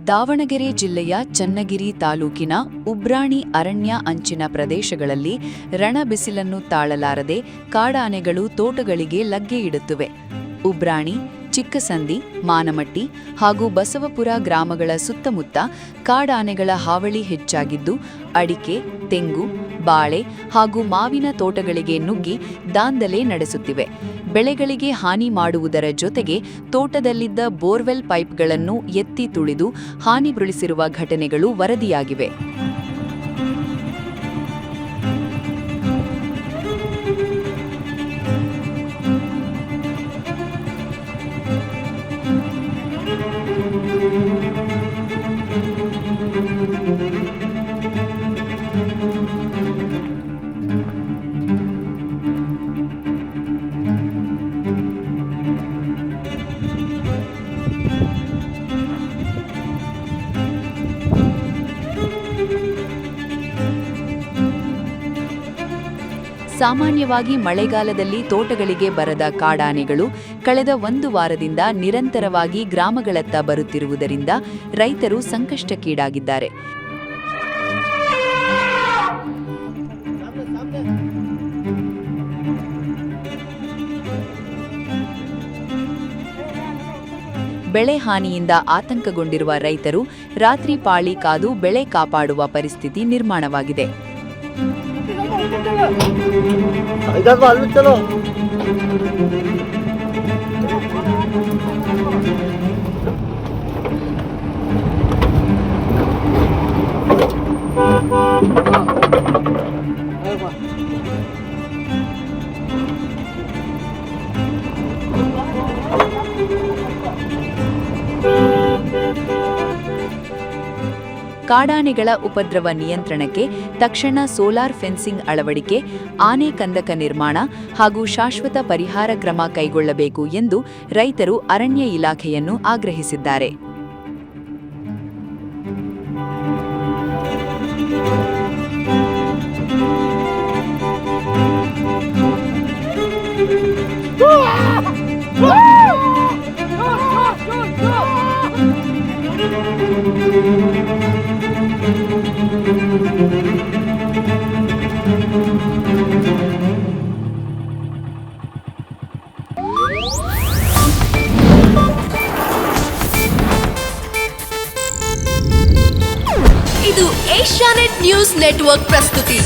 ದಾವಣಗೆರೆ ಜಿಲ್ಲೆಯ ಚನ್ನಗಿರಿ ತಾಲೂಕಿನ ಉಬ್ರಾಣಿ ಅರಣ್ಯ ಅಂಚಿನ ಪ್ರದೇಶಗಳಲ್ಲಿ ರಣ ಬಿಸಿಲನ್ನು ತಾಳಲಾರದೆ ಕಾಡಾನೆಗಳು ತೋಟಗಳಿಗೆ ಲಗ್ಗೆ ಇಡುತ್ತಿವೆ. ಉಬ್ರಾಣಿ, ಚಿಕ್ಕಸಂದಿ, ಮಾನಮಟ್ಟಿ ಹಾಗೂ ಬಸವಪುರ ಗ್ರಾಮಗಳ ಸುತ್ತಮುತ್ತ ಕಾಡಾನೆಗಳ ಹಾವಳಿ ಹೆಚ್ಚಾಗಿದ್ದು, ಅಡಿಕೆ, ತೆಂಗು, ಬಾಳೆ ಹಾಗೂ ಮಾವಿನ ತೋಟಗಳಿಗೆ ನುಗ್ಗಿ ದಾಂಧಲೆ ನಡೆಸುತ್ತಿವೆ. ಬೆಳೆಗಳಿಗೆ ಹಾನಿ ಮಾಡುವುದರ ಜೊತೆಗೆ ತೋಟದಲ್ಲಿದ್ದ ಬೋರ್ವೆಲ್ ಪೈಪ್ಗಳನ್ನು ಎತ್ತಿ ತುಳಿದು ಹಾನಿಗೊಳಿಸಿರುವ ಘಟನೆಗಳು ವರದಿಯಾಗಿವೆ. ಸಾಮಾನ್ಯವಾಗಿ ಮಳೆಗಾಲದಲ್ಲಿ ತೋಟಗಳಿಗೆ ಬರದ ಕಾಡಾನೆಗಳು ಕಳೆದ 1 ವಾರದಿಂದ ನಿರಂತರವಾಗಿ ಗ್ರಾಮಗಳತ್ತ ಬರುತ್ತಿರುವುದರಿಂದ ರೈತರು ಸಂಕಷ್ಟಕ್ಕೀಡಾಗಿದ್ದಾರೆ. ಬೆಳೆ ಹಾನಿಯಿಂದ ಆತಂಕಗೊಂಡಿರುವ ರೈತರು ರಾತ್ರಿ ಪಾಳಿ ಕಾದು ಬೆಳೆ ಕಾಪಾಡುವ ಪರಿಸ್ಥಿತಿ ನಿರ್ಮಾಣವಾಗಿದೆ. ಕಾಡಾನೆಗಳ ಉಪದ್ರವ ನಿಯಂತ್ರಣಕ್ಕೆ ತಕ್ಷಣ ಸೋಲಾರ್ ಫೆನ್ಸಿಂಗ್ ಅಳವಡಿಕೆ, ಆನೆ ಕಂದಕ ನಿರ್ಮಾಣ ಹಾಗೂ ಶಾಶ್ವತ ಪರಿಹಾರ ಕ್ರಮ ಕೈಗೊಳ್ಳಬೇಕು ಎಂದು ರೈತರು ಅರಣ್ಯ ಇಲಾಖೆಯನ್ನು ಆಗ್ರಹಿಸಿದ್ದಾರೆ. ಇದು ಏಷ್ಯಾನೆಟ್ ನ್ಯೂಸ್ ನೆಟ್ವರ್ಕ್ ಪ್ರಸ್ತುತಿ.